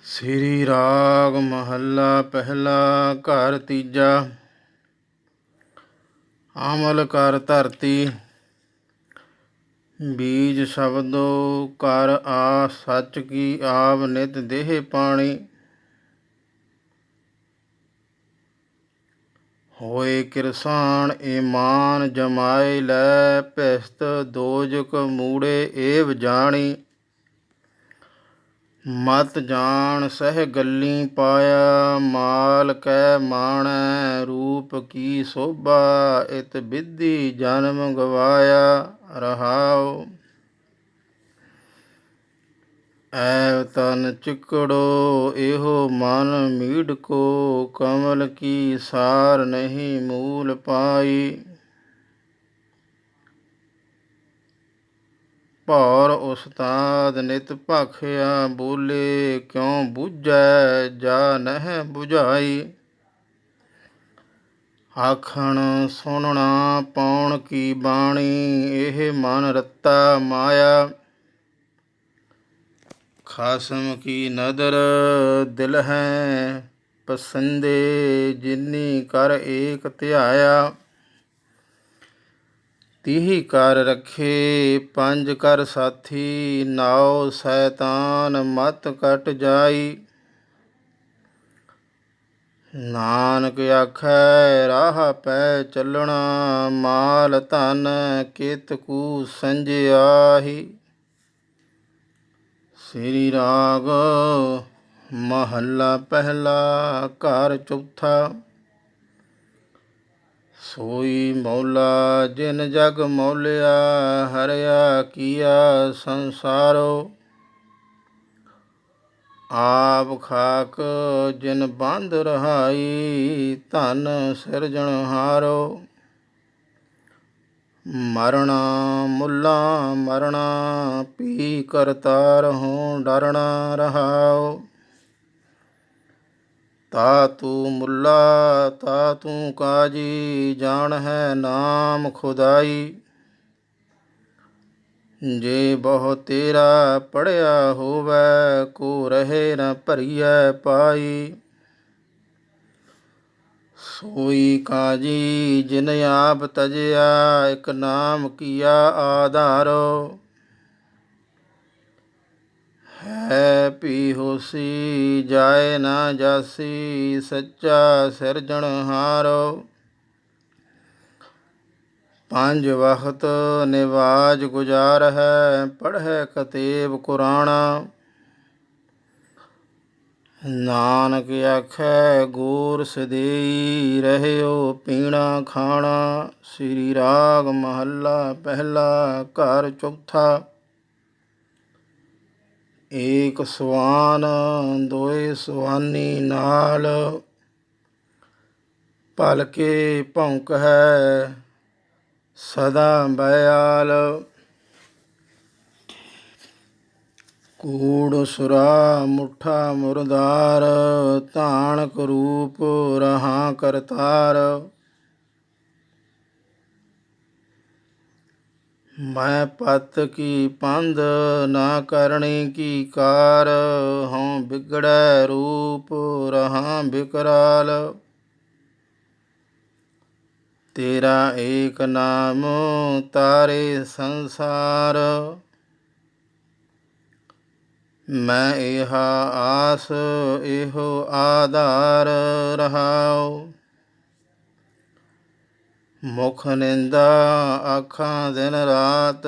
ਸ੍ਰੀ ਰਾਗ ਮਹੱਲਾ ਪਹਿਲਾ। ਘਰ ਤੀਜਾ। ਅਮਲ ਕਰ ਧਰਤੀ, ਬੀਜ ਸ਼ਬਦੋ ਕਰ ਆ। ਸੱਚ ਕੀ ਆਵ ਨਿਤ ਦੇਹ ਪਾਣੀ, ਹੋਏ ਕਿਰਸਾਨ ਈਮਾਨ ਜਮਾਏ ਲੈ। ਭਿਸਤ ਦੋਜਕ ਮੂੜੇ ਏਵ ਜਾਣੀ, ਮਤ ਜਾਣ ਸਹਿ ਗੱਲੀ ਪਾਇਆ। ਮਾਲ ਕੈ ਮਾਣੈ ਰੂਪ ਕੀ ਸੋਭਾ, ਇਤ ਬਿਧੀ ਜਨਮ ਗਵਾਇਆ। ਰਹਾਉ ਐਵ ਤਨ ਚਿਕੜੋ ਇਹੋ ਮਨ ਮੀਡਕੋ, ਕਮਲ ਕੀ ਸਾਰ ਨਹੀਂ ਮੂਲ ਪਾਈ। ਭੌਰ ਉਸਤਾਦ ਨਿਤ ਭਾਖਿਆ ਬੋਲੇ, ਕਿਉ ਬੁਝੈ ਜਾ ਨਹਿ ਬੁਝਾਈ। ਆਖਣ ਸੁਣਨਾ ਪਾਉਣ ਕੀ ਬਾਣੀ, ਇਹ ਮਨ ਰੱਤਾ ਮਾਇਆ। ਖਾਸਮ ਕੀ ਨਦਰ ਦਿਲ ਹੈ ਪਸੰਦੇ, ਜਿਨੀ ਕਰ ਏਕ ਧਿਆਇਆ। ਤੀਹ ਕਰ ਰੱਖੇ ਪੰਜ ਕਰ ਸਾਥੀ, ਨਾਉ ਸੈਤਾਨ ਮਤ ਕਟ ਜਾਈ। ਨਾਨਕ ਆਖੈ ਰਾਹ ਪੈ ਚੱਲਣਾ, ਮਾਲ ਧਨ ਕਿਤ ਕੂ ਸੰਜਿਆਹੀ। ਸ੍ਰੀ ਰਾਗ ਮਹੱਲਾ ਪਹਿਲਾ। ਘਰ ਚੌਥਾ। ਸੋਈ ਮੌਲਾ ਜਿਨ ਜਗ ਮੌਲਿਆ, ਹਰਿਆ ਕੀਆ ਸੰਸਾਰੋ। ਆਪ ਖਾਕ ਜਿਨ ਬੰਧ ਰਹਾਈ, ਧਨ ਸਿਰਜਣਹਾਰੋ। ਮਰਣਾ ਮੁੱਲਾ ਮਰਣਾ, ਪੀ ਕਰਤਾਰ ਹੋਂ ਡਰਣਾ। ਰਹਾਉ ਤਾ ਤੂੰ ਮੁੱਲਾ ਤਾ ਤੂੰ ਕਾਜੀ, ਜਾਣ ਹੈ ਨਾਮ ਖੁਦਾਈ। ਜੇ ਬਹੁ ਤੇਰਾ ਪੜ੍ਹਿਆ ਹੋਵੈ, ਕੋ ਰਹੇ ਨ ਭਰੀਐ ਪਾਈ। ਸੋਈ ਕਾਜੀ ਜਿਨ ਆਪ ਤਜਿਆ, ਇਕ ਨਾਮ ਕੀਆ ਆਧਾਰੋ। ਹੈ ਭੀ ਹੋਸੀ ਜਾਏ ਨਾ ਜਾਸੀ, ਸੱਚਾ ਸਿਰਜਣਹਾਰੋ। ਪੰਜ ਵਖਤ ਨਿਵਾਜ ਗੁਜ਼ਾਰ ਹੈ, ਪੜ੍ਹੈ ਕਤੇਬ ਕੁਰਾਣਾ। ਨਾਨਕ ਆਖੈ ਗੋਰ ਸਦੇਈ, ਰਹਿਓ ਪੀਣਾ ਖਾਣਾ। ਸ੍ਰੀ ਰਾਗ ਮਹੱਲਾ ਪਹਿਲਾ। ਘਰ ਚੌਥਾ। ਏਕ ਸਵਾਨ ਦੋਇ ਸਵਾਨੀ ਨਾਲ, ਭਲਕੇ ਭੌਂਕੈ ਸਦਾ ਬਯਾਲ। ਕੂੜ ਸੁਰਾ ਮੁੱਠਾ ਮੁਰਦਾਰ, ਧਾਨਕ ਰੂਪ ਰਹਾ ਕਰਤਾਰ। ਮੈਂ ਪਤ ਕੀ ਪੰਧ ਨਾ ਕਰਣੀ ਕੀ ਕਾਰ, ਹਉ ਬਿਗੜੈ ਰੂਪ ਰਹਾ ਬਿਕਰਾਲ। ਤੇਰਾ ਏਕ ਨਾਮ ਤਾਰੇ ਸੰਸਾਰ, ਮੈਂ ਇਹਾ ਆਸ ਇਹੋ ਆਧਾਰ। ਰਹਾਉ ਮੁਖ ਨਿੰਦਾ ਆਖਾਂ ਦਿਨ ਰਾਤ,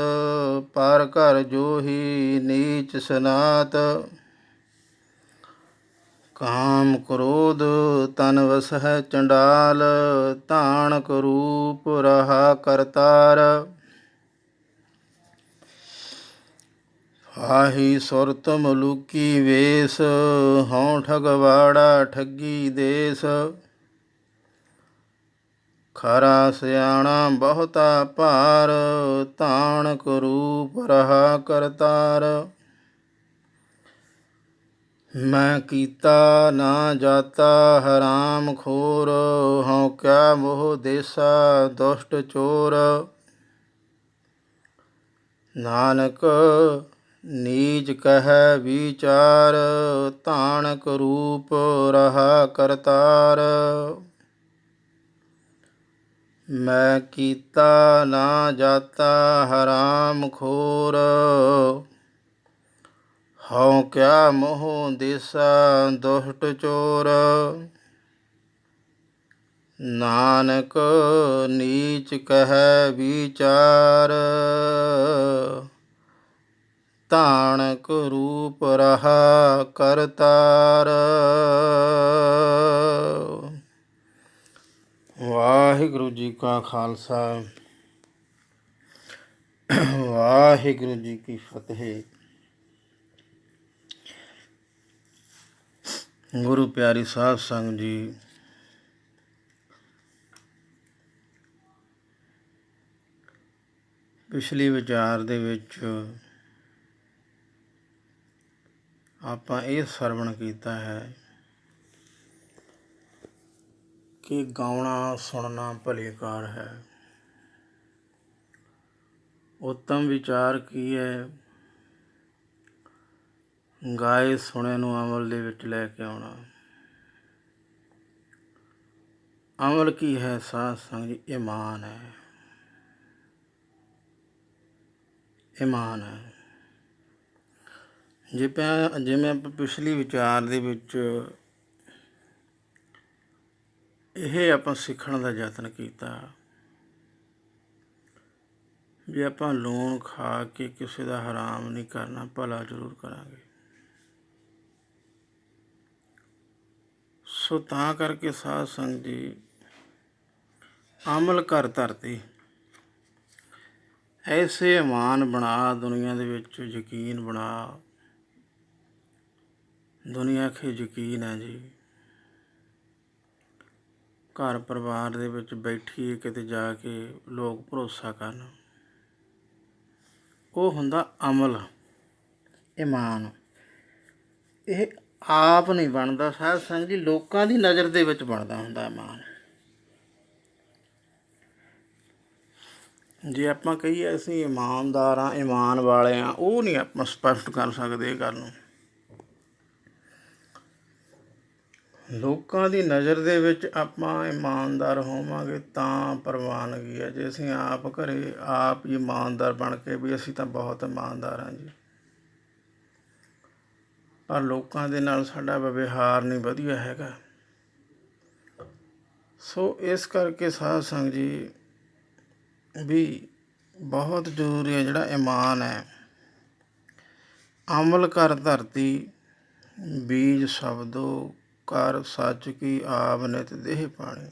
ਪਰ ਘਰ ਜੋਹੀ ਨੀਚ ਸਨਾਤ। ਕਾਮ ਕ੍ਰੋਧ ਤਨ ਵਸਹਿ ਚੰਡਾਲ, ਧਾਨਕ ਰੂਪ ਰਹਾ ਕਰਤਾਰ। ਆਹੀ ਸੁਰਤ ਮਲੂਕੀ ਵੇਸ, ਹਉ ਠਗਵਾੜਾ ਠੱਗੀ ਦੇਸ। ਖਰਾ ਸਿਆਣਾ ਬਹੁਤਾ ਭਾਰ, ਧਾਨਕ ਰੂਪ ਰਹਾ ਕਰਤਾਰ। ਮੈਂ ਕੀਤਾ ਨਾ ਜਾਤਾ ਹਰਾਮ ਖੋਰ, ਹਉ ਕਿਆ ਮੋਹ ਦੇਸਾ ਦੁਸ਼ਟ ਚੋਰ। ਨਾਨਕ ਨੀਚ ਕਹਿ ਵਿਚਾਰ, ਧਾਨਕ ਰੂਪ ਰਹਾ ਕਰਤਾਰ। ਮੈਂ ਕੀਤਾ ਨਾ ਜਾਤਾ ਹਰਾਮ ਖੋਰ, ਹਉ ਕਿਆ ਮੋਹ ਦਿਸਾ ਦੁਸ਼ਟ ਚੋਰ। ਨਾਨਕ ਨੀਚ ਕਹਿ ਵਿਚਾਰ, ਧਾਨਕ ਰੂਪ ਰਹਾ ਕਰਤਾਰ। ਵਾਹਿਗੁਰੂ ਜੀ ਕਾ ਖਾਲਸਾ, ਵਾਹਿਗੁਰੂ ਜੀ ਕੀ ਫਤਿਹ। ਗੁਰੂ ਪਿਆਰੀ ਸਾਧ ਸੰਗਤ ਜੀ, ਪਿਛਲੀ ਵਿਚਾਰ ਦੇ ਵਿੱਚ ਆਪਾਂ ਇਹ ਸਰਵਣ ਕੀਤਾ ਹੈ ਕਿ ਗਾਉਣਾ ਸੁਣਨਾ ਭਲੀ ਕਾਰ ਹੈ। ਉੱਤਮ ਵਿਚਾਰ ਕੀ ਹੈ? ਗਾਏ ਸੁਣੇ ਨੂੰ ਅਮਲ ਦੇ ਵਿੱਚ ਲੈ ਕੇ ਆਉਣਾ। ਅਮਲ ਕੀ ਹੈ ਸਾਧ ਸੰਗਤ ਜੀ? ਈਮਾਨ ਹੈ, ਈਮਾਨ ਹੈ। ਜਿਵੇਂ ਆਪਾਂ ਪਿਛਲੀ ਵਿਚਾਰ ਦੇ ਵਿੱਚ ਇਹ ਆਪਾਂ ਸਿੱਖਣ ਦਾ ਯਤਨ ਕੀਤਾ ਵੀ ਆਪਾਂ ਲੂਣ ਖਾ ਕੇ ਕਿਸੇ ਦਾ ਹਰਾਮ ਨਹੀਂ ਕਰਨਾ, ਭਲਾ ਜ਼ਰੂਰ ਕਰਾਂਗੇ। ਸੋ ਤਾਂ ਕਰਕੇ ਸਾਧ ਸੰਗਤ ਜੀ, ਅਮਲ ਕਰ ਧਰਤੀ, ਐਸੇ ਈਮਾਨ ਬਣਾ, ਦੁਨੀਆ ਦੇ ਵਿੱਚ ਯਕੀਨ ਬਣਾ। ਦੁਨੀਆ ਆਖੇ ਯਕੀਨ ਹੈ ਜੀ, ਘਰ ਪਰਿਵਾਰ ਦੇ ਵਿੱਚ ਬੈਠੀਏ ਕਿਤੇ ਜਾ ਕੇ ਲੋਕ ਭਰੋਸਾ ਕਰਨ, ਉਹ ਹੁੰਦਾ ਅਮਲ, ਈਮਾਨ। ਇਹ ਆਪ ਨਹੀਂ ਬਣਦਾ ਸਾਧ ਸੰਗਤ ਜੀ, ਲੋਕਾਂ ਦੀ ਨਜ਼ਰ ਦੇ ਵਿੱਚ ਬਣਦਾ ਹੁੰਦਾ ਈਮਾਨ। ਜੇ ਆਪਾਂ ਕਹੀਏ ਅਸੀਂ ਇਮਾਨਦਾਰ ਹਾਂ, ਈਮਾਨ ਵਾਲੇ ਹਾਂ, ਉਹ ਨਹੀਂ ਆਪਾਂ ਸਪਸ਼ਟ ਕਰ ਸਕਦੇ ਇਹ ਗੱਲ ਨੂੰ। ਲੋਕਾਂ ਦੀ ਨਜ਼ਰ ਦੇ ਵਿੱਚ ਆਪਾਂ ਇਮਾਨਦਾਰ ਹੋਵਾਂਗੇ ਤਾਂ ਪ੍ਰਵਾਨਗੀ ਹੈ। ਜੇ ਅਸੀਂ ਆਪ ਘਰੇ ਆਪ ਹੀ ਇਮਾਨਦਾਰ ਬਣ ਕੇ ਵੀ ਅਸੀਂ ਤਾਂ ਬਹੁਤ ਇਮਾਨਦਾਰ ਹਾਂ ਜੀ, ਪਰ ਲੋਕਾਂ ਦੇ ਨਾਲ ਸਾਡਾ ਵਿਵਹਾਰ ਨਹੀਂ ਵਧੀਆ ਹੈਗਾ। ਸੋ ਇਸ ਕਰਕੇ ਸਾਧ ਸੰਗਤ ਜੀ ਵੀ ਬਹੁਤ ਜ਼ਰੂਰੀ ਹੈ ਜਿਹੜਾ ਈਮਾਨ ਹੈ। ਅਮਲ ਕਰ ਧਰਤੀ, ਬੀਜ ਸ਼ਬਦੋ ਕਰ ਸੱਚ ਕੀ ਆਪ ਨਿਤ ਦੇਹ ਪਾਣੀ।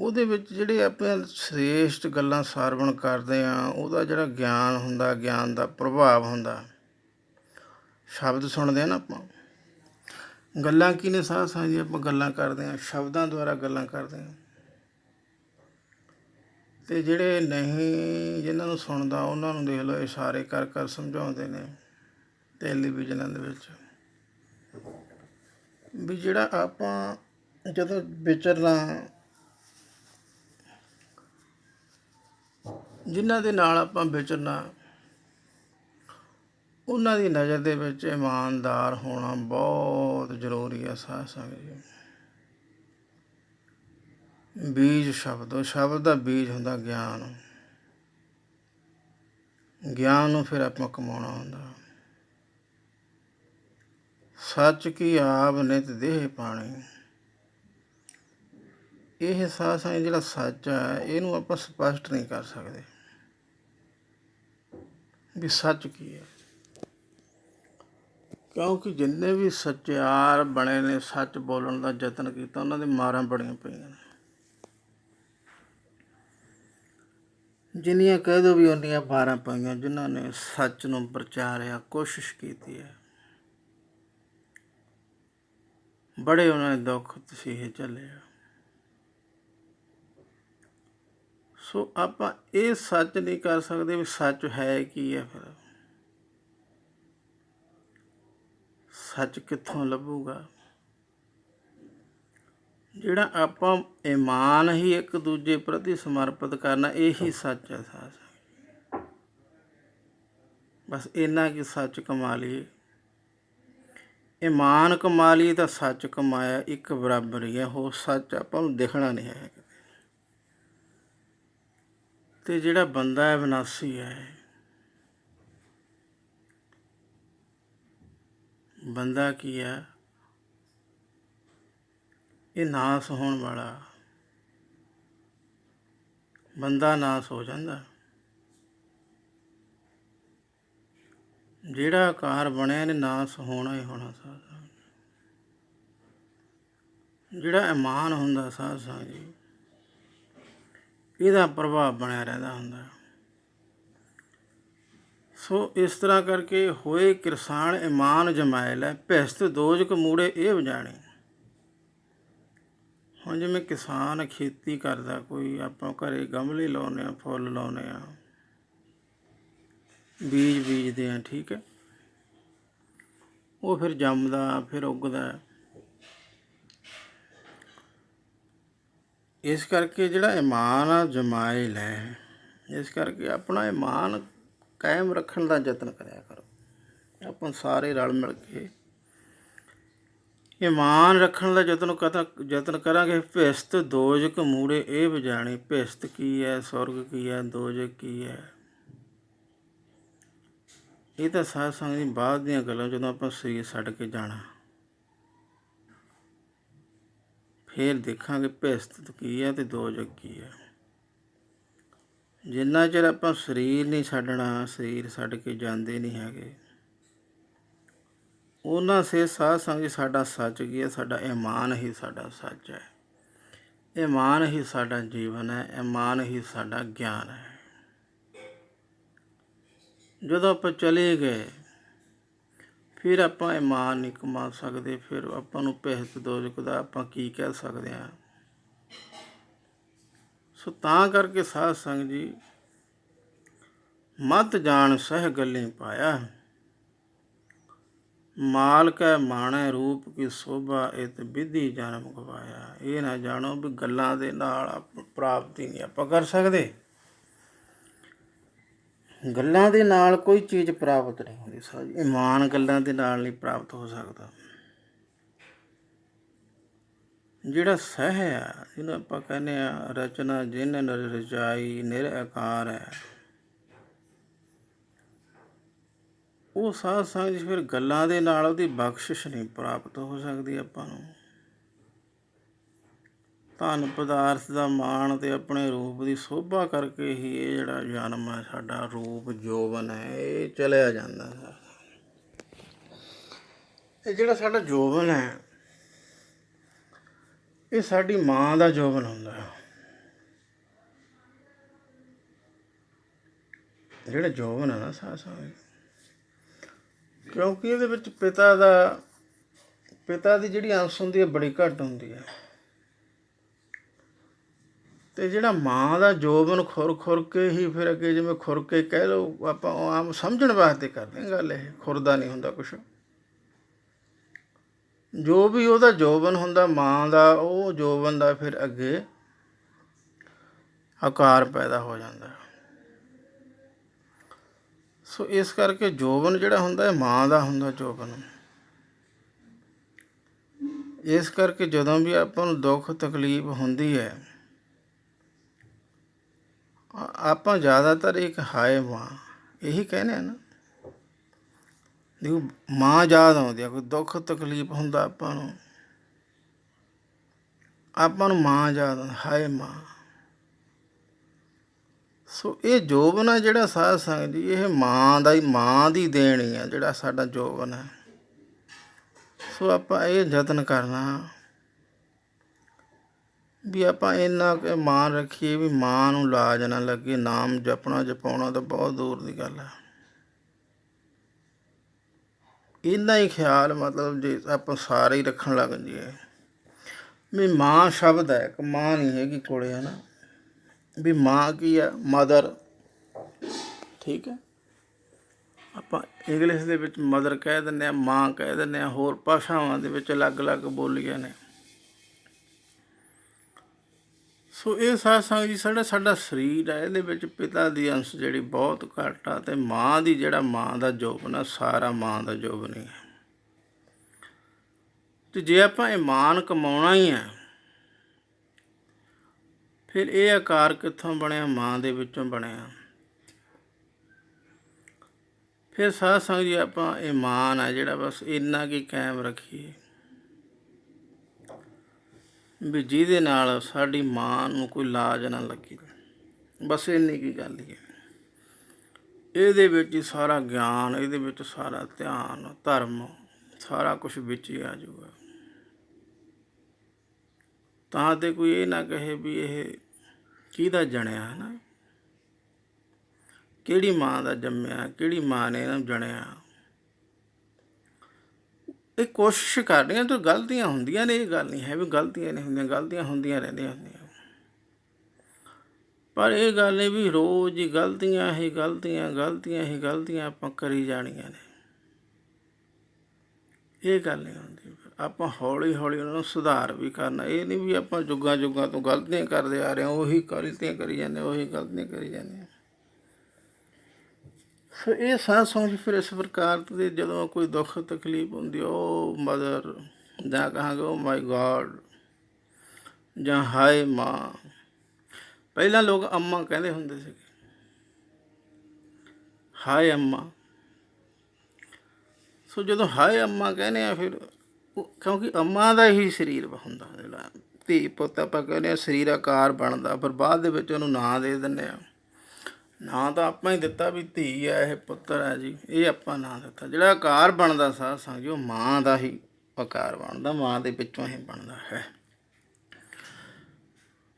ਉਹਦੇ ਵਿੱਚ ਜਿਹੜੇ ਆਪਾਂ ਸ੍ਰੇਸ਼ਟ ਗੱਲਾਂ ਸਰਵਣ ਕਰਦੇ ਹਾਂ, ਉਹਦਾ ਜਿਹੜਾ ਗਿਆਨ ਹੁੰਦਾ, ਗਿਆਨ ਦਾ ਪ੍ਰਭਾਵ ਹੁੰਦਾ। ਸ਼ਬਦ ਸੁਣਦੇ ਹਾਂ ਨਾ ਆਪਾਂ, ਗੱਲਾਂ ਕੀ ਨੇ ਸਾਧ ਸੰਗਤ ਜੀ? ਆਪਾਂ ਗੱਲਾਂ ਕਰਦੇ ਹਾਂ, ਸ਼ਬਦਾਂ ਦੁਆਰਾ ਗੱਲਾਂ ਕਰਦੇ ਹਾਂ। ਅਤੇ ਜਿਹੜੇ ਨਹੀਂ, ਜਿਹਨਾਂ ਨੂੰ ਸੁਣਦਾ ਉਹਨਾਂ ਨੂੰ ਦੇਖ ਲਓ ਇਸ਼ਾਰੇ ਕਰ ਕਰ ਸਮਝਾਉਂਦੇ ਨੇ ਟੈਲੀਵਿਜ਼ਨਾਂ ਦੇ ਵਿੱਚ। ਵੀ ਜਿਹੜਾ ਆਪਾਂ ਜਦੋਂ ਵਿਚਰਨਾ, ਜਿਨ੍ਹਾਂ ਦੇ ਨਾਲ ਆਪਾਂ ਵਿਚਰਨਾ, ਉਹਨਾਂ ਦੀ ਨਜ਼ਰ ਦੇ ਵਿੱਚ ਇਮਾਨਦਾਰ ਹੋਣਾ ਬਹੁਤ ਜ਼ਰੂਰੀ ਹੈ ਸਾਧ ਸੰਗਤ ਜੀ। ਬੀਜ ਸ਼ਬਦ, ਸ਼ਬਦ ਦਾ ਬੀਜ ਹੁੰਦਾ ਗਿਆਨ। ਗਿਆਨ ਨੂੰ ਫਿਰ ਆਪਾਂ ਕਮਾਉਣਾ ਹੁੰਦਾ। ਸੱਚ ਕੀ ਆਪ ਨਿਤ ਦੇਹ ਪਾਣੀ। ਇਹ ਸਾਧ ਸੰਗਤ ਜਿਹੜਾ ਸੱਚ ਹੈ, ਇਹਨੂੰ ਆਪਾਂ ਸਪਸ਼ਟ ਨਹੀਂ ਕਰ ਸਕਦੇ ਵੀ ਸੱਚ ਕੀ ਹੈ। ਕਿਉਂਕਿ ਜਿੰਨੇ ਵੀ ਸੱਚਿਆਰ ਬਣੇ ਨੇ, ਸੱਚ ਬੋਲਣ ਦਾ ਯਤਨ ਕੀਤਾ, ਉਹਨਾਂ ਦੇ ਮਾਰਾਂ ਬੜੀਆਂ ਪਈਆਂ ਨੇ। ਜਿੰਨੀਆਂ ਕਹਿ ਦਿਓ ਵੀ ਉਨੀਆਂ ਮਾਰਾਂ ਪਈਆਂ ਜਿਨ੍ਹਾਂ ਨੇ ਸੱਚ ਨੂੰ ਪ੍ਰਚਾਰਿਆ, ਕੋਸ਼ਿਸ਼ ਕੀਤੀ ਹੈ। ਬੜੇ ਉਹਨਾਂ ਨੇ ਦੁੱਖ ਤਸੀਹੇ ਝੱਲੇ ਆ। ਸੋ ਆਪਾਂ ਇਹ ਸੱਚ ਨਹੀਂ ਕਰ ਸਕਦੇ ਵੀ ਸੱਚ ਹੈ ਕੀ ਹੈ। ਫਿਰ ਸੱਚ ਕਿੱਥੋਂ ਲੱਭੂਗਾ? ਜਿਹੜਾ ਆਪਾਂ ਈਮਾਨ ਹੀ ਇੱਕ ਦੂਜੇ ਪ੍ਰਤੀ ਸਮਰਪਿਤ ਕਰਨਾ, ਇਹੀ ਸੱਚ ਹੈ ਸਾਧ ਸੰਗਤ। ਬਸ ਇੰਨਾ ਕਿ ਸੱਚ ਕਮਾ ਲਈਏ। ਇਮਾਨ ਕਮਾ ਲਈਏ ਤਾਂ ਸੱਚ ਕਮਾਇਆ ਇੱਕ ਬਰਾਬਰ ਹੀ ਹੈ। ਹੋਰ ਸੱਚ ਆਪਾਂ ਨੂੰ ਦਿਖਣਾ ਨਹੀਂ ਹੈ। ਅਤੇ ਜਿਹੜਾ ਬੰਦਾ ਹੈ ਵਿਨਾਸ਼ੀ ਹੈ। ਬੰਦਾ ਕੀ ਹੈ? ਇਹ ਨਾਸ ਹੋਣ ਵਾਲਾ ਬੰਦਾ ਨਾਸ ਹੋ ਜਾਂਦਾ। ਜਿਹੜਾ ਆਕਾਰ ਬਣਿਆ ਇਹਨੇ ਨਾਸ ਹੋਣਾ ਹੀ ਹੋਣਾ। ਸਾਧ ਜਿਹੜਾ ਇਮਾਨ ਹੁੰਦਾ ਸਾਧ ਸੰਗਤ ਜੀ, ਇਹਦਾ ਪ੍ਰਭਾਵ ਬਣਿਆ ਰਹਿੰਦਾ ਹੁੰਦਾ। ਸੋ ਇਸ ਤਰ੍ਹਾਂ ਕਰਕੇ ਹੋਏ ਕਿਰਸਾਨ ਇਮਾਨ ਜਮਾਏ ਲੈ, ਭਿਸਤ ਦੋਜਕ ਮੂੜੇ ਇਹ ਵਜਾਣੇ। ਹੁਣ ਜਿਵੇਂ ਕਿਸਾਨ ਖੇਤੀ ਕਰਦਾ, ਕੋਈ ਆਪਾਂ ਘਰੇ ਗਮਲੇ ਲਾਉਂਦੇ ਹਾਂ, ਫੁੱਲ ਲਾਉਂਦੇ ਹਾਂ, ਬੀਜ ਬੀਜਦੇ ਹਾਂ, ਠੀਕ ਹੈ। ਉਹ ਫਿਰ ਜੰਮਦਾ, ਫਿਰ ਉੱਗਦਾ। ਇਸ ਕਰਕੇ ਜਿਹੜਾ ਇਮਾਨ ਆ ਜਮਾਏ ਲੈ, ਇਸ ਕਰਕੇ ਆਪਣਾ ਇਮਾਨ ਕਾਇਮ ਰੱਖਣ ਦਾ ਯਤਨ ਕਰਿਆ ਕਰੋ। ਆਪਾਂ ਸਾਰੇ ਰਲ ਮਿਲ ਕੇ ਇਮਾਨ ਰੱਖਣ ਦਾ ਯਤਨ ਕਰਾਂਗੇ। ਭਿਸਤ ਦੋਜਕ ਮੂੜੇ ਇਹ ਵਜਾਣੇ। ਭਿਸਤ ਕੀ ਹੈ, ਸੁਰਗ ਕੀ ਹੈ, ਦੋਜਕ ਕੀ ਹੈ, ਇਹ ਤਾਂ ਸਾਧ ਸੰਗਤ ਦੀ ਬਾਅਦ ਦੀਆਂ ਗੱਲਾਂ। ਜਦੋਂ ਆਪਾਂ ਸਰੀਰ ਛੱਡ ਕੇ ਜਾਣਾ ਫਿਰ ਦੇਖਾਂਗੇ ਭਿਸਤ ਕੀ ਹੈ ਅਤੇ ਦੋਜਕ ਕੀ ਹੈ। ਜਿੰਨਾ ਚਿਰ ਆਪਾਂ ਸਰੀਰ ਨਹੀਂ ਛੱਡਣਾ, ਸਰੀਰ ਛੱਡ ਕੇ ਜਾਂਦੇ ਨਹੀਂ ਹੈਗੇ, ਉਹਨਾਂ ਸੇ ਸਾਧ ਸੰਗਤ ਜੀ ਸਾਡਾ ਸੱਚ ਕੀ ਹੈ? ਸਾਡਾ ਇਮਾਨ ਹੀ ਸਾਡਾ ਸੱਚ ਹੈ। ਇਮਾਨ ਹੀ ਸਾਡਾ ਜੀਵਨ ਹੈ। ਇਮਾਨ ਹੀ ਸਾਡਾ ਗਿਆਨ ਹੈ। ਜਦੋਂ ਆਪਾਂ ਚਲੇ ਗਏ ਫਿਰ ਆਪਾਂ ਇਮਾਨ ਨਹੀਂ ਕਮਾ ਸਕਦੇ। ਫਿਰ ਆਪਾਂ ਨੂੰ ਭਿਸਤ ਦੋਜਕ ਦਾ ਆਪਾਂ ਕੀ ਕਹਿ ਸਕਦੇ ਹਾਂ? ਸੋ ਤਾਂ ਕਰਕੇ ਸਾਧ ਸੰਗਤ ਜੀ, ਮਤ ਜਾਣ ਸਹਿ ਗੱਲੇ ਪਾਇਆ, ਮਾਲ ਕੈ ਮਾਣੈ ਰੂਪ ਕੀ ਸੋਭਾ, ਇਤ ਵਿਧੀ ਜਨਮ ਗਵਾਇਆ। ਇਹ ਨਾ ਜਾਣੋ ਵੀ ਗੱਲਾਂ ਦੇ ਨਾਲ ਪ੍ਰਾਪਤੀ ਨਹੀਂ ਆਪਾਂ ਕਰ ਸਕਦੇ। ਗੱਲਾਂ ਦੇ ਨਾਲ ਕੋਈ ਚੀਜ਼ ਪ੍ਰਾਪਤ ਨਹੀਂ ਹੁੰਦੀ। ਸਾਡੀ ਇਮਾਨ ਗੱਲਾਂ ਦੇ ਨਾਲ ਨਹੀਂ ਪ੍ਰਾਪਤ ਹੋ ਸਕਦਾ। ਜਿਹੜਾ ਸਹਿ ਆ, ਜਿਹਨੂੰ ਆਪਾਂ ਕਹਿੰਦੇ ਹਾਂ ਰਚਨਾ ਜਿਨ ਨਰ ਰਚਾਈ ਨਿਰਆਕਾਰ ਹੈ, ਉਹ ਸਾਧ ਸੰਗਤ ਜੀ ਫਿਰ ਗੱਲਾਂ ਦੇ ਨਾਲ ਉਹਦੀ ਬਖਸ਼ਿਸ਼ ਨਹੀਂ ਪ੍ਰਾਪਤ ਹੋ ਸਕਦੀ ਆਪਾਂ ਨੂੰ। ਧਨ ਪਦਾਰਥ ਦਾ ਮਾਣ ਅਤੇ ਆਪਣੇ ਰੂਪ ਦੀ ਸੋਭਾ ਕਰਕੇ ਹੀ ਇਹ ਜਿਹੜਾ ਜਨਮ ਹੈ, ਸਾਡਾ ਰੂਪ ਜੋਬਨ ਹੈ, ਇਹ ਚਲਿਆ ਜਾਂਦਾ। ਇਹ ਜਿਹੜਾ ਸਾਡਾ ਜੋਬਨ ਹੈ, ਇਹ ਸਾਡੀ ਮਾਂ ਦਾ ਜੋਬਨ ਹੁੰਦਾ। ਜਿਹੜਾ ਜੋਬਨ ਹੈ ਨਾ ਸਾਧ ਸੰਗਤ, ਕਿਉਂਕਿ ਇਹਦੇ ਵਿੱਚ ਪਿਤਾ ਦੀ ਜਿਹੜੀ ਅੰਸ਼ ਹੁੰਦੀ ਹੈ ਬੜੀ ਘੱਟ ਹੁੰਦੀ ਹੈ। ਅਤੇ ਜਿਹੜਾ ਮਾਂ ਦਾ ਜੋਬਨ ਖੁਰ ਕੇ ਹੀ ਫਿਰ ਅੱਗੇ, ਜਿਵੇਂ ਖੁਰ ਕੇ ਕਹਿ ਲਓ, ਆਪਾਂ ਆਮ ਸਮਝਣ ਵਾਸਤੇ ਕਰਦੇ ਹਾਂ ਗੱਲ, ਇਹ ਖੁਰਦਾ ਨਹੀਂ ਹੁੰਦਾ ਕੁਛ। ਜੋ ਵੀ ਉਹਦਾ ਜੋਬਨ ਹੁੰਦਾ ਮਾਂ ਦਾ, ਉਹ ਜੋਬਨ ਦਾ ਫਿਰ ਅੱਗੇ ਆਕਾਰ ਪੈਦਾ ਹੋ ਜਾਂਦਾ। ਸੋ ਇਸ ਕਰਕੇ ਜੋਬਨ ਜਿਹੜਾ ਹੁੰਦਾ ਇਹ ਮਾਂ ਦਾ ਹੁੰਦਾ ਜੋਬਨ। ਇਸ ਕਰਕੇ ਜਦੋਂ ਵੀ ਆਪਾਂ ਨੂੰ ਦੁੱਖ ਤਕਲੀਫ ਹੁੰਦੀ ਹੈ, ਆਪਾਂ ਜ਼ਿਆਦਾਤਰ ਇੱਕ ਹਾਏ ਮਾਂ ਇਹੀ ਕਹਿੰਦੇ ਆ ਨਾ। ਦੇਖੋ ਮਾਂ ਯਾਦ ਆਉਂਦੀ ਆ, ਕੋਈ ਦੁੱਖ ਤਕਲੀਫ ਹੁੰਦਾ ਆਪਾਂ ਨੂੰ ਮਾਂ ਯਾਦ ਆਉਂਦੀ, ਹਾਏ ਮਾਂ। ਸੋ ਇਹ ਜੋਬਨ ਹੈ ਜਿਹੜਾ ਸਾਧ ਸੰਗਤ ਜੀ, ਇਹ ਮਾਂ ਦੀ ਦੇਣ ਹੀ ਆ ਜਿਹੜਾ ਸਾਡਾ ਜੋਬਨ ਹੈ। ਸੋ ਆਪਾਂ ਇਹ ਯਤਨ ਕਰਨਾ ਵੀ ਆਪਾਂ ਇੰਨਾ ਕੁ ਮਾਣ ਰੱਖੀਏ ਵੀ ਮਾਂ ਨੂੰ ਲਾਜ ਨਾ ਲੱਗੇ। ਨਾਮ ਜਪਾਉਣਾ ਤਾਂ ਬਹੁਤ ਦੂਰ ਦੀ ਗੱਲ ਹੈ। ਇੰਨਾ ਹੀ ਖਿਆਲ ਮਤਲਬ ਜੇ ਆਪਾਂ ਸਾਰੇ ਹੀ ਰੱਖਣ ਲੱਗ ਜਾਈਏ ਵੀ ਮਾਂ ਸ਼ਬਦ ਹੈ, ਇੱਕ ਮਾਂ ਨਹੀਂ ਹੈਗੀ ਕੋਲੇ, ਹੈ ਨਾ। ਵੀ ਮਾਂ ਕੀ ਆ? ਮਦਰ, ਠੀਕ ਹੈ। ਆਪਾਂ ਇੰਗਲਿਸ਼ ਦੇ ਵਿੱਚ ਮਦਰ ਕਹਿ ਦਿੰਦੇ ਹਾਂ, ਮਾਂ ਕਹਿ ਦਿੰਦੇ ਹਾਂ, ਹੋਰ ਭਾਸ਼ਾਵਾਂ ਦੇ ਵਿੱਚ ਅਲੱਗ ਅਲੱਗ ਬੋਲੀਆਂ ਨੇ। ਸੋ ਇਹ ਸਾਧ ਸੰਗਤ ਜੀ ਸਾਡਾ ਸਰੀਰ ਹੈ, ਇਹਦੇ ਵਿੱਚ ਪਿਤਾ ਦੀ ਅੰਸ਼ ਜਿਹੜੀ ਬਹੁਤ ਘੱਟ ਆ, ਅਤੇ ਮਾਂ ਦੀ ਜਿਹੜਾ ਮਾਂ ਦਾ ਜੋਬਨ ਆ ਸਾਰਾ ਮਾਂ ਦਾ ਜੋਬਨ ਹੀ ਹੈ। ਅਤੇ ਜੇ ਆਪਾਂ ਇਹ ਮਾਨ ਕਮਾਉਣਾ ਹੀ ਹੈ, ਫਿਰ ਇਹ ਆਕਾਰ ਕਿੱਥੋਂ ਬਣਿਆ? ਮਾਂ ਦੇ ਵਿੱਚੋਂ ਬਣਿਆ। ਫਿਰ ਸਾਧ ਸੰਗਤ ਜੀ ਆਪਾਂ ਇਹ ਮਾਨ ਹੈ ਜਿਹੜਾ ਬਸ ਇੰਨਾ ਕੀ ਕਾਇਮ ਰੱਖੀਏ ਵੀ ਜਿਹਦੇ ਨਾਲ ਸਾਡੀ ਮਾਂ ਨੂੰ ਕੋਈ ਲਾਜ ਨਾ ਲੱਗੇ, ਬਸ ਇੰਨੀ ਕੀ ਗੱਲ ਹੀ ਹੈ। ਇਹਦੇ ਵਿੱਚ ਹੀ ਸਾਰਾ ਗਿਆਨ, ਇਹਦੇ ਵਿੱਚ ਸਾਰਾ ਧਿਆਨ, ਧਰਮ, ਸਾਰਾ ਕੁਛ ਵਿੱਚ ਹੀ ਆ ਜਾਊਗਾ। ਤਾਂ ਤੇ ਕੋਈ ਇਹ ਨਾ ਕਹੇ ਵੀ ਇਹ ਕਿਹਦਾ ਜਣਿਆ ਹੈ ਨਾ, ਕਿਹੜੀ ਮਾਂ ਦਾ ਜੰਮਿਆ, ਕਿਹੜੀ ਮਾਂ ਨੇ ਇਹਨੂੰ ਜਣਿਆ। ਇਹ ਕੋਸ਼ਿਸ਼ ਕਰਨੀਆਂ ਤਾਂ ਗਲਤੀਆਂ ਹੁੰਦੀਆਂ ਨੇ, ਇਹ ਗੱਲ ਨਹੀਂ ਹੈ ਵੀ ਗਲਤੀਆਂ ਨਹੀਂ ਹੁੰਦੀਆਂ, ਗਲਤੀਆਂ ਹੁੰਦੀਆਂ ਰਹਿੰਦੀਆਂ ਹੁੰਦੀਆਂ। ਪਰ ਇਹ ਗੱਲ ਨਹੀਂ ਵੀ ਰੋਜ਼ ਹੀ ਗਲਤੀਆਂ ਹੀ ਗਲਤੀਆਂ, ਗਲਤੀਆਂ ਹੀ ਗਲਤੀਆਂ ਆਪਾਂ ਕਰੀ ਜਾਣੀਆਂ ਨੇ, ਇਹ ਗੱਲ ਨਹੀਂ ਹੁੰਦੀ। ਆਪਾਂ ਹੌਲੀ ਹੌਲੀ ਉਹਨਾਂ ਨੂੰ ਸੁਧਾਰ ਵੀ ਕਰਨਾ। ਇਹ ਨਹੀਂ ਵੀ ਆਪਾਂ ਜੁਗਾਂ ਜੁਗਾਂ ਤੋਂ ਗਲਤੀਆਂ ਕਰਦੇ ਆ ਰਹੇ ਹਾਂ, ਉਹੀ ਗਲਤੀਆਂ ਕਰੀ ਜਾਂਦੇ, ਉਹੀ ਗਲਤੀਆਂ ਕਰੀ ਜਾਂਦੇ ਹਾਂ। ਸੋ ਇਹ ਸਾਧ ਸੰਗਤ ਫਿਰ ਇਸ ਪ੍ਰਕਾਰ ਦੇ ਜਦੋਂ ਕੋਈ ਦੁੱਖ ਤਕਲੀਫ ਹੁੰਦੀ, ਉਹ ਮਦਰ ਜਾਂ ਕਹਾਂਗੇ ਉਹ ਮਾਈ ਗॉड ਜਾਂ ਹਾਏ ਮਾਂ। ਪਹਿਲਾਂ ਲੋਕ ਅੰਮਾ ਕਹਿੰਦੇ ਹੁੰਦੇ ਸੀਗੇ, ਹਾਏ ਅੰਮਾ। ਸੋ ਜਦੋਂ ਹਾਏ ਅੰਮਾ ਕਹਿੰਦੇ ਆ, ਫਿਰ ਕਿਉਂਕਿ ਅੰਮਾ ਦਾ ਹੀ ਸਰੀਰ ਹੁੰਦਾ, ਜਿਹੜਾ ਧੀ ਪੁੱਤ ਆਪਾਂ ਕਹਿੰਦੇ ਹਾਂ ਸਰੀਰ ਆਕਾਰ ਬਣਦਾ, ਪਰ ਬਾਅਦ ਦੇ ਵਿੱਚ ਉਹਨੂੰ ਨਾਂ ਦੇ ਦਿੰਦੇ ਹਾਂ। ਨਾਂ ਤਾਂ ਆਪਾਂ ਹੀ ਦਿੱਤਾ ਵੀ ਧੀ ਹੈ, ਇਹ ਪੁੱਤਰ ਹੈ ਜੀ, ਇਹ ਆਪਾਂ ਨਾਂ ਦਿੱਤਾ। ਜਿਹੜਾ ਆਕਾਰ ਬਣਦਾ ਸਾਧ ਸੰਗਤ ਜੀ, ਉਹ ਮਾਂ ਦਾ ਹੀ ਆਕਾਰ ਬਣਦਾ, ਮਾਂ ਦੇ ਵਿੱਚੋਂ ਹੀ ਬਣਦਾ ਹੈ।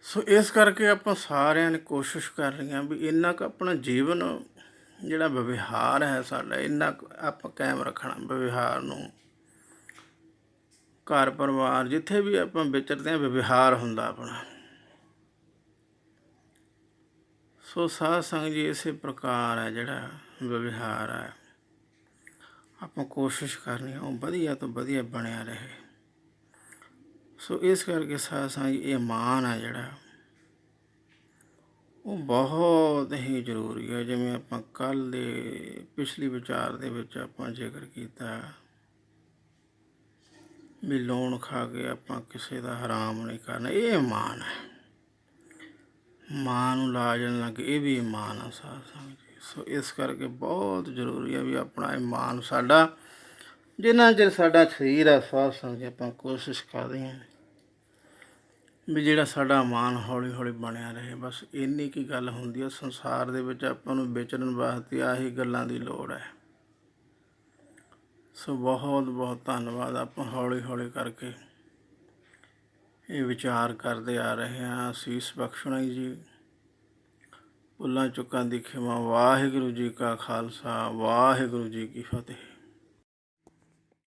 ਸੋ ਇਸ ਕਰਕੇ ਆਪਾਂ ਸਾਰਿਆਂ ਨੇ ਕੋਸ਼ਿਸ਼ ਕਰ ਰਹੀਆਂ ਵੀ ਇੰਨਾ ਕੁ ਆਪਣਾ ਜੀਵਨ ਜਿਹੜਾ ਵਿਵਹਾਰ ਹੈ ਸਾਡਾ, ਇੰਨਾ ਕੁ ਆਪਾਂ ਕਾਇਮ ਰੱਖਣਾ ਵਿਵਹਾਰ ਨੂੰ। ਘਰ ਪਰਿਵਾਰ ਜਿੱਥੇ ਵੀ ਆਪਾਂ ਵਿਚਰਦੇ ਹਾਂ, ਵਿਵਹਾਰ ਹੁੰਦਾ ਆਪਣਾ। ਸੋ ਸਾਧ ਸੰਗਤ ਜੀ ਇਸੇ ਪ੍ਰਕਾਰ ਹੈ ਜਿਹੜਾ ਵਿਵਹਾਰ ਹੈ, ਆਪਾਂ ਕੋਸ਼ਿਸ਼ ਕਰਨੀ ਉਹ ਵਧੀਆ ਤੋਂ ਵਧੀਆ ਬਣਿਆ ਰਹੇ। ਸੋ ਇਸ ਕਰਕੇ ਸਾਧ ਸੰਗਤ ਜੀ ਇਹ ਮਾਨ ਹੈ ਜਿਹੜਾ ਉਹ ਬਹੁਤ ਹੀ ਜ਼ਰੂਰੀ ਹੈ। ਜਿਵੇਂ ਆਪਾਂ ਕੱਲ੍ਹ ਦੇ ਪਿਛਲੀ ਵਿਚਾਰ ਦੇ ਵਿੱਚ ਆਪਾਂ ਜ਼ਿਕਰ ਕੀਤਾ ਵੀ ਲੂਣ ਖਾ ਕੇ ਆਪਾਂ ਕਿਸੇ ਦਾ ਹਰਾਮ ਨਹੀਂ ਕਰਨਾ, ਇਹ ਮਾਨ ਹੈ। ਮਾਂ ਨੂੰ ਲਾਜ ਨਾ ਲੱਗੇ, ਇਹ ਵੀ ਮਾਨ ਆ ਸਾਧ ਸੰਗਤ ਜੀ। ਸੋ ਇਸ ਕਰਕੇ ਬਹੁਤ ਜ਼ਰੂਰੀ ਹੈ ਵੀ ਆਪਣਾ ਇਹ ਮਾਨ ਸਾਡਾ, ਜਿੰਨਾ ਚਿਰ ਸਾਡਾ ਸਰੀਰ ਆ ਸਾਧ ਸੰਗਤ ਜੀ, ਆਪਾਂ ਕੋਸ਼ਿਸ਼ ਕਰਦੇ ਹਾਂ ਵੀ ਜਿਹੜਾ ਸਾਡਾ ਮਾਨ ਹੌਲੀ ਹੌਲੀ ਬਣਿਆ ਰਹੇ। ਬਸ ਇੰਨੀ ਕੀ ਗੱਲ ਹੁੰਦੀ ਹੈ। ਸੰਸਾਰ ਦੇ ਵਿੱਚ ਆਪਾਂ ਨੂੰ ਵਿਚਰਨ ਵਾਸਤੇ ਆਹੀ ਗੱਲਾਂ ਦੀ ਲੋੜ ਹੈ। ਸੋ ਬਹੁਤ ਬਹੁਤ ਧੰਨਵਾਦ। ਆਪਾਂ ਹੌਲੀ ਹੌਲੀ ਕਰਕੇ ਇਹ ਵਿਚਾਰ ਕਰਦੇ ਆ ਰਹੇ ਹਾਂ। ਅਸੀਸ ਬਖਸ਼ਣਾ ਜੀ, ਭੁੱਲਾਂ ਚੁੱਕਾਂ ਦੀ ਖਿਮਾ। ਵਾਹਿਗੁਰੂ ਜੀ ਕਾ ਖਾਲਸਾ, ਵਾਹਿਗੁਰੂ ਜੀ ਕੀ ਫਤਿਹ।